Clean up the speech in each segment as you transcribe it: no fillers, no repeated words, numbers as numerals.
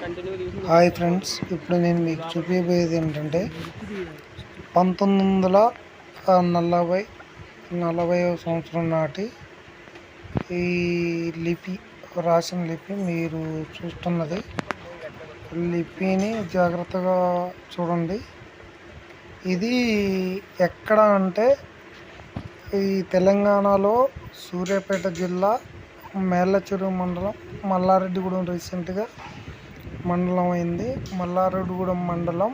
Hi friends, ఇప్పుడు నేను మీకు చూపించబోయేది ఏంటంటే 1940వ సంవత్సరం నాటి ఈ లిపి, రాసిన లిపి మీరు చూస్తున్నది. లిపిని జాగ్రత్తగా చూడండి. ఇది ఎక్కడ అంటే ఈ తెలంగాణలో సూర్యాపేట జిల్లా మేళ్ళచెరువు మండలం, మల్లారెడ్డిగూడెం రీసెంట్గా మండలం అయింది. మల్లారెడ్డిగూడెం మండలం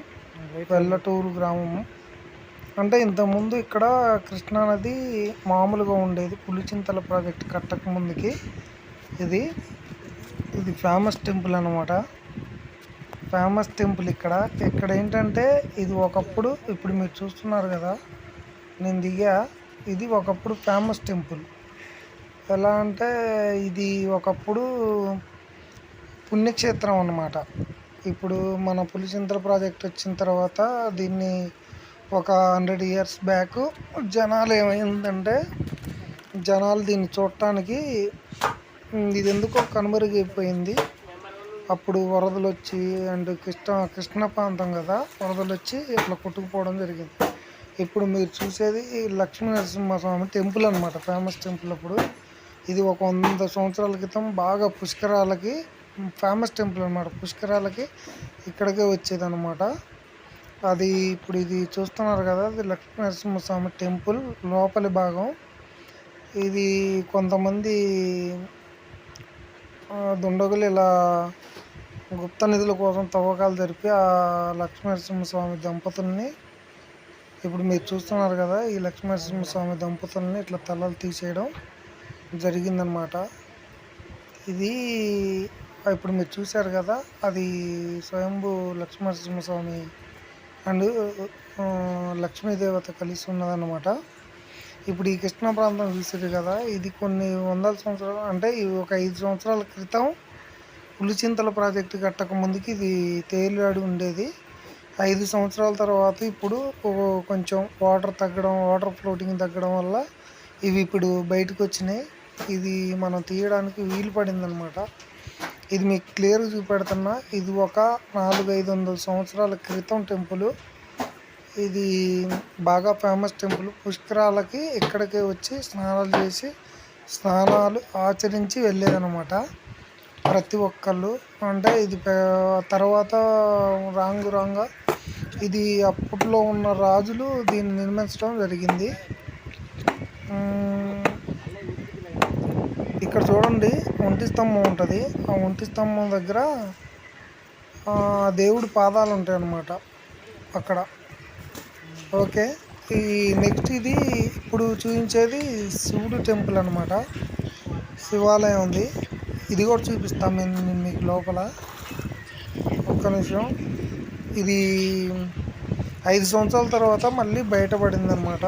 వెల్లటూరు గ్రామము. అంటే ఇంతకుముందు ఇక్కడ కృష్ణానది మామూలుగా ఉండేది. పులిచింతల ప్రాజెక్ట్ కట్టక ముందుకి ఇది ఫేమస్ టెంపుల్ అన్నమాట. ఫేమస్ టెంపుల్ ఇక్కడ ఏంటంటే ఇది ఒకప్పుడు, ఇప్పుడు మీరు చూస్తున్నారు కదా నేను దిగా, ఇది ఒకప్పుడు ఫేమస్ టెంపుల్. ఎలా అంటే ఇది ఒకప్పుడు పుణ్యక్షేత్రం అన్నమాట. ఇప్పుడు మన పులిచింతల ప్రాజెక్ట్ వచ్చిన తర్వాత దీన్ని ఒక 100 years బ్యాక్ జనాలు ఏమైందంటే దీన్ని చూడటానికి ఇది ఎందుకో కనుమరుగైపోయింది. అప్పుడు వరదలు వచ్చి అండ్ కృష్ణ ప్రాంతం కదా, వరదలు వచ్చి ఇట్లా కొట్టుకుపోవడం జరిగింది. ఇప్పుడు మీరు చూసేది లక్ష్మీ నరసింహస్వామి టెంపుల్ అనమాట, ఫేమస్ టెంపుల్. అప్పుడు ఇది ఒక 100 సంవత్సరాల క్రితం బాగా పుష్కరాలకి ఫేమస్ టెంపుల్ అనమాట. పుష్కరాలకి ఇక్కడికే వచ్చేది అనమాట. అది ఇప్పుడు ఇది చూస్తున్నారు కదా, అది లక్ష్మీ నరసింహస్వామి టెంపుల్ లోపలి భాగం. ఇది కొంతమంది దుండగులు ఇలా గుప్త నిధుల కోసం తవ్వకాలు జరిపి ఆ లక్ష్మీ నరసింహస్వామి దంపతుల్ని, ఇప్పుడు మీరు చూస్తున్నారు కదా, ఈ లక్ష్మీ నరసింహస్వామి దంపతుల్ని ఇట్లా తలలు తీసేయడం జరిగిందనమాట. ఇది ఇప్పుడు మీరు చూశారు కదా, అది స్వయంభూ లక్ష్మీ నరసింహస్వామి అండ్ లక్ష్మీదేవత కలిసి ఉన్నదన్నమాట. ఇప్పుడు ఈ కృష్ణా ప్రాంతం చూసారు కదా, ఇది కొన్ని వందల సంవత్సరాలు, అంటే ఒక 5 సంవత్సరాల క్రితం పులిచింతల ప్రాజెక్టు కట్టక ముందుకి ఇది తేలియాడి ఉండేది. 5 సంవత్సరాల తర్వాత ఇప్పుడు కొంచెం వాటర్ ఫ్లోటింగ్ తగ్గడం వల్ల ఇవి ఇప్పుడు బయటకు వచ్చినాయి. ఇది మనం తీయడానికి వీలు పడింది అనమాట. ఇది మీకు క్లియర్గా చూపెడుతున్నా. ఇది ఒక 400-500 సంవత్సరాల క్రితం టెంపుల్. ఇది బాగా ఫేమస్ టెంపుల్. పుష్కరాలకి ఇక్కడికే వచ్చి స్నానాలు ఆచరించి వెళ్ళేదన్నమాట ప్రతి ఒక్కళ్ళు. అంటే ఇది తర్వాత రాంగా ఇది అప్పట్లో ఉన్న రాజులు దీన్ని నిర్మించడం జరిగింది. ఇక్కడ చూడండి, ఒంటి స్తంభం ఉంటుంది. ఆ ఒంటి స్తంభం దగ్గర దేవుడి పాదాలు ఉంటాయి అన్నమాట అక్కడ. ఓకే, ఈ నెక్స్ట్ ఇది ఇప్పుడు చూపించేది శివుడు టెంపుల్ అనమాట. శివాలయం ఉంది, ఇది కూడా చూపిస్తాను నేను మీకు లోపల. ఒక్క నిమిషం. ఇది 5 సంవత్సరాల తర్వాత మళ్ళీ బయటపడింది అనమాట.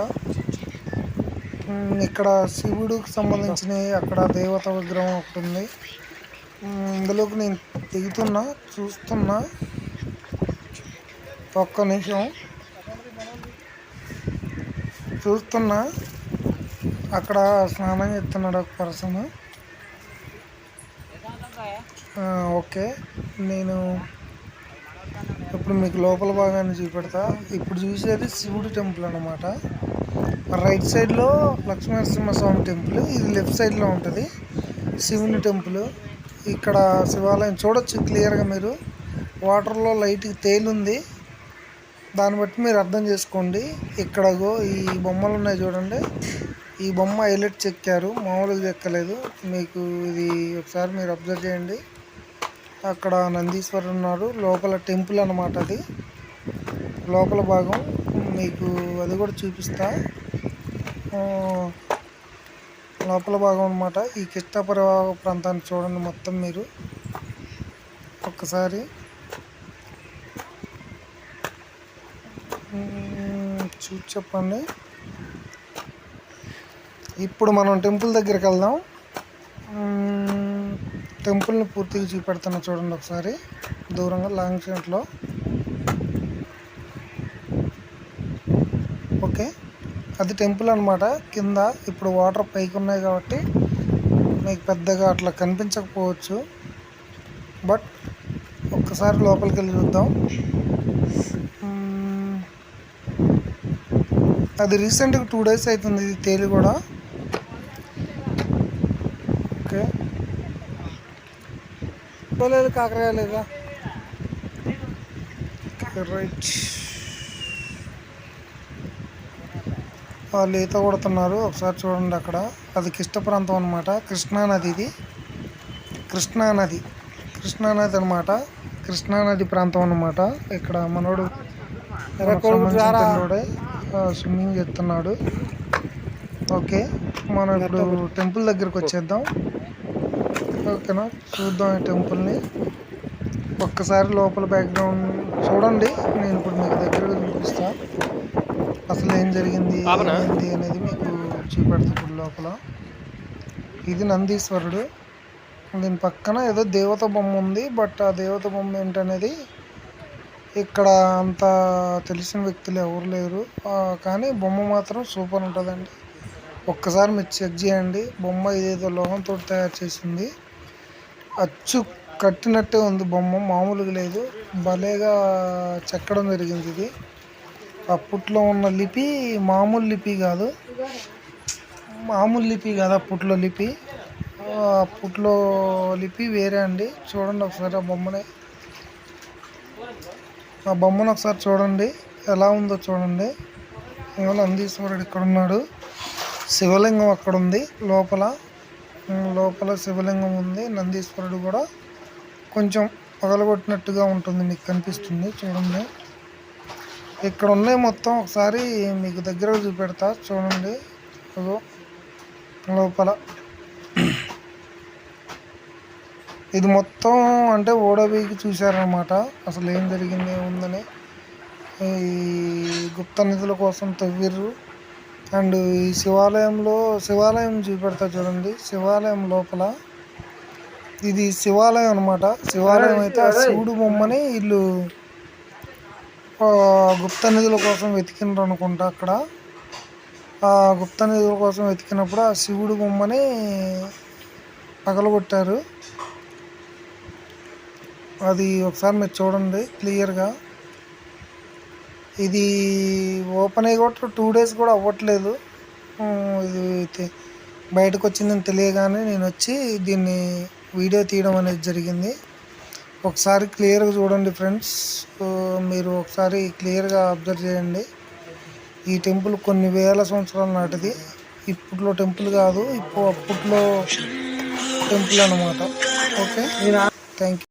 ఇక్కడ శివుడికి సంబంధించిన అక్కడ దేవత విగ్రహం ఒకటి ఉంది. ఇందులోకి నేను చూస్తున్నా. ఒక్క నిమిషం చూస్తున్నా. అక్కడ స్నానం చేస్తున్నాడు ఒక పర్సన్. ఓకే, నేను ఇప్పుడు మీకు లోపల భాగాన్ని చూపెడతా. ఇప్పుడు చూసేది శివుడి టెంపుల్ అన్నమాట. రైట్ సైడ్లో లక్ష్మీ నరసింహస్వామి టెంపుల్, ఇది లెఫ్ట్ సైడ్లో ఉంటుంది శివుని టెంపుల్. ఇక్కడ శివాలయం చూడొచ్చు క్లియర్గా మీరు. వాటర్లో లైట్గా తేలుంది, దాన్ని బట్టి మీరు అర్థం చేసుకోండి. ఇక్కడగో ఈ బొమ్మలు ఉన్నాయి చూడండి, ఈ బొమ్మ హైలైట్ చెక్కారు, మామూలుగా చెక్కలేదు. మీకు ఇది ఒకసారి మీరు అబ్జర్వ్ చేయండి. అక్కడ నందీశ్వరుడు ఉన్నారు. లోపల టెంపుల్ అన్నమాట. అది లోపల భాగం మీకు అది కూడా చూపిస్తా. లోపల భాగం అన్నమాట. ఈ కృష్ణాపుర ప్రాంతాన్ని చూడండి మొత్తం మీరు ఒక్కసారి చూసి చెప్పండి. ఇప్పుడు మనం టెంపుల్ దగ్గరికి వెళ్దాం. టెంపుల్ని పూర్తిగా చూపెడుతున్నా చూడండి ఒకసారి దూరంగా లాంగ్ షాట్లో. ఓకే, అది టెంపుల్ అనమాట. కింద ఇప్పుడు వాటర్ పైకి ఉన్నాయి కాబట్టి మీకు పెద్దగా అట్లా కనిపించకపోవచ్చు, బట్ ఒక్కసారి లోపలికి వెళ్ళి చూద్దాం. అది రీసెంట్గా 2 days అవుతుంది ఇది తేలి కూడా. ఓకే, లేదు కాకరకాయ లేదా, రైట్. వాళ్ళు ఈత కొడుతున్నారు, ఒకసారి చూడండి అక్కడ. అది కిష్ట ప్రాంతం అనమాట, కృష్ణానది. ఇది కృష్ణానది అనమాట, కృష్ణానది ప్రాంతం అనమాట. ఇక్కడ మనోడు పిల్లోడే స్విమ్మింగ్ చేస్తున్నాడు. ఓకే, మనం ఇప్పుడు టెంపుల్ దగ్గరికి వచ్చేద్దాం. ఓకేనా, చూద్దాం ఈ టెంపుల్ని. ఒక్కసారి లోపల బ్యాక్గ్రౌండ్ చూడండి. నేను ఇప్పుడు మీకు దగ్గరగా చూపిస్తా, అసలు ఏం జరిగింది ఏంటి అనేది మీకు చూపెడతా. ఇప్పుడు లోపల ఇది నందీశ్వరుడు, దీని పక్కన ఏదో దేవత బొమ్మ ఉంది. బట్ ఆ దేవత బొమ్మ ఏంటనేది ఇక్కడ అంత తెలిసిన వ్యక్తులు ఎవరు లేరు. కానీ బొమ్మ మాత్రం సూపర్ ఉంటుందండి. ఒక్కసారి మీరు చెక్ చేయండి. బొమ్మ ఇదేదో లోహంతో తయారు చేసింది, అచ్చు కట్టినట్టే ఉంది బొమ్మ, మామూలుగా లేదు. భలేగా చెక్కడం జరిగింది. ఇది అప్పట్లో ఉన్న లిపి మామూలు లిపి కాదు, అప్పట్లో లిపి. అప్పట్లో లిపి వేరే అండి. చూడండి ఒకసారి ఆ బొమ్మను ఒకసారి చూడండి ఎలా ఉందో చూడండి. నందీశ్వరుడు ఇక్కడ ఉన్నాడు, శివలింగం అక్కడ ఉంది. లోపల శివలింగం ఉంది. నందీశ్వరుడు కూడా కొంచెం పగలగొట్టినట్టుగా ఉంటుంది, మీకు కనిపిస్తుంది చూడండి. ఇక్కడ ఉన్నాయి మొత్తం, ఒకసారి మీకు దగ్గర చూపెడతా చూడండి. లోపల ఇది మొత్తం అంటే ఓడబీకి చూశారనమాట, అసలు ఏం జరిగింది ఏముందని. ఈ గుప్త నిధుల కోసం తవ్విర్రు. అండ్ ఈ శివాలయం చూపెడతా చూడండి. శివాలయం లోపల ఇది శివాలయం అనమాట. శివాలయం అయితే ఆ శివుడు బొమ్మని వీళ్ళు గుప్త నిధుల కోసం వెతికినారు అనుకుంటా. అక్కడ ఆ గుప్త నిధుల కోసం వెతికినప్పుడు ఆ శివుడు బొమ్మని పగలగొట్టారు. అది ఒకసారి మీరు చూడండి క్లియర్గా. ఇది ఓపెన్ అయ్యి కూడా 2 days కూడా అవ్వట్లేదు. ఇది బయటకు వచ్చిందని తెలియగానే నేను వచ్చి దీన్ని వీడియో తీయడం అనేది జరిగింది. ఒకసారి క్లియర్గా చూడండి ఫ్రెండ్స్, మీరు ఒకసారి క్లియర్గా అబ్జర్వ్ చేయండి. ఈ టెంపుల్ కొన్ని వేల సంవత్సరాల నాటిది, ఇప్పట్లో టెంపుల్ కాదు, అప్పట్లో టెంపుల్ అన్నమాట. Okay, thank you.